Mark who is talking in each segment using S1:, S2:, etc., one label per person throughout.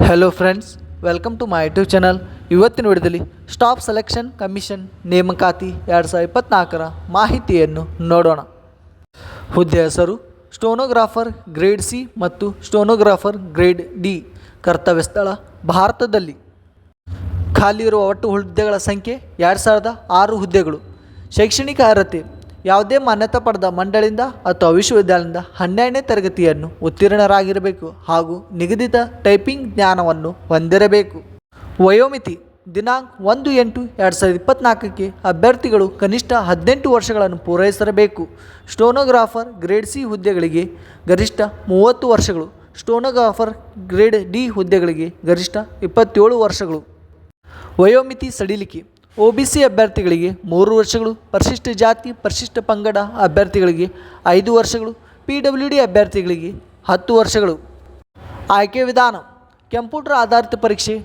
S1: Hello friends, welcome to my YouTube channel. ಇವತ್ತಿನ ವಿಡಿಯೋದಲ್ಲಿ staff selection commission ನೇಮಕಾತಿ 2024ರ ಮಾಹಿತಿಯನ್ನು ನೋಡೋಣ. ಹುದ್ದೆ ಹೆಸರು ಸ್ಟೋನೋಗ್ರಾಫರ್ ಗ್ರೇಡ್ ಸಿ ಮತ್ತು ಸ್ಟೋನೋಗ್ರಾಫರ್ ಗ್ರೇಡ್ ಡಿ. ಕರ್ತವ್ಯ ಸ್ಥಳ ಭಾರತದಲ್ಲಿ. ಖಾಲಿ ಇರುವ ಒಟ್ಟು ಹುದ್ದೆಗಳ ಸಂಖ್ಯೆ 2006 ಹುದ್ದೆಗಳು. ಶೈಕ್ಷಣಿಕ ಅರ್ಹತೆ ಯಾವುದೇ ಮಾನ್ಯತೆ ಪಡೆದ ಮಂಡಳಿಯಿಂದ ಅಥವಾ ವಿಶ್ವವಿದ್ಯಾಲಯದಿಂದ 12ನೇ ತರಗತಿಯನ್ನು ಉತ್ತೀರ್ಣರಾಗಿರಬೇಕು ಹಾಗೂ ನಿಗದಿತ ಟೈಪಿಂಗ್ ಜ್ಞಾನವನ್ನು ಹೊಂದಿರಬೇಕು. ವಯೋಮಿತಿ ದಿನಾಂಕ 1/8/2024ಕ್ಕೆ ಅಭ್ಯರ್ಥಿಗಳು ಕನಿಷ್ಠ 18 ವರ್ಷಗಳನ್ನು ಪೂರೈಸಿರಬೇಕು. ಸ್ಟೋನೋಗ್ರಾಫರ್ ಗ್ರೇಡ್ ಸಿ ಹುದ್ದೆಗಳಿಗೆ ಗರಿಷ್ಠ 30 ವರ್ಷಗಳು, ಸ್ಟೋನೋಗ್ರಾಫರ್ ಗ್ರೇಡ್ ಡಿ ಹುದ್ದೆಗಳಿಗೆ ಗರಿಷ್ಠ 27 ವರ್ಷಗಳು. ವಯೋಮಿತಿ ಸಡಿಲಿಕೆ OBC ಅಭ್ಯರ್ಥಿಗಳಿಗೆ 3 ವರ್ಷಗಳು, ಪರಿಶಿಷ್ಟ ಜಾತಿ ಪರಿಶಿಷ್ಟ ಪಂಗಡ ಅಭ್ಯರ್ಥಿಗಳಿಗೆ 5 ವರ್ಷಗಳು, PWD ಅಭ್ಯರ್ಥಿಗಳಿಗೆ 10 ವರ್ಷಗಳು. ಆಯ್ಕೆ ವಿಧಾನ ಕಂಪ್ಯೂಟರ್ ಆಧಾರಿತ ಪರೀಕ್ಷೆ,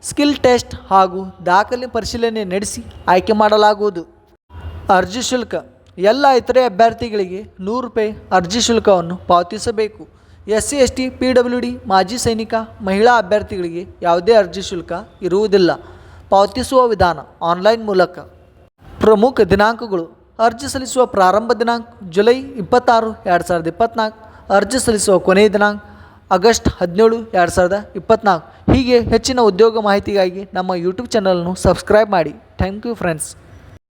S1: ಸ್ಕಿಲ್ ಟೆಸ್ಟ್ ಹಾಗೂ ದಾಖಲೆ ಪರಿಶೀಲನೆ ನಡೆಸಿ ಆಯ್ಕೆ ಮಾಡಲಾಗುವುದು. ಅರ್ಜಿ ಶುಲ್ಕ ಎಲ್ಲ ಇತರೆ ಅಭ್ಯರ್ಥಿಗಳಿಗೆ ₹100 ಅರ್ಜಿ ಶುಲ್ಕವನ್ನು ಪಾವತಿಸಬೇಕು. SC ST PWD ಮಾಜಿ ಸೈನಿಕ ಮಹಿಳಾ ಅಭ್ಯರ್ಥಿಗಳಿಗೆ ಯಾವುದೇ ಅರ್ಜಿ ಶುಲ್ಕ ಇರುವುದಿಲ್ಲ. ಪಾವತಿಸುವ ವಿಧಾನ ಆನ್ಲೈನ್ ಮೂಲಕ. ಪ್ರಮುಖ ದಿನಾಂಕಗಳು: ಅರ್ಜಿ ಸಲ್ಲಿಸುವ ಪ್ರಾರಂಭ ದಿನಾಂಕ ಜುಲೈ 26, 2024. ಅರ್ಜಿ ಸಲ್ಲಿಸುವ ಕೊನೆಯ ದಿನಾಂಕ ಆಗಸ್ಟ್ 17, 2024. ಹೀಗೆ ಹೆಚ್ಚಿನ ಉದ್ಯೋಗ ಮಾಹಿತಿಗಾಗಿ ನಮ್ಮ ಯೂಟ್ಯೂಬ್ ಚಾನಲನ್ನು ಸಬ್ಸ್ಕ್ರೈಬ್ ಮಾಡಿ. Thank you friends.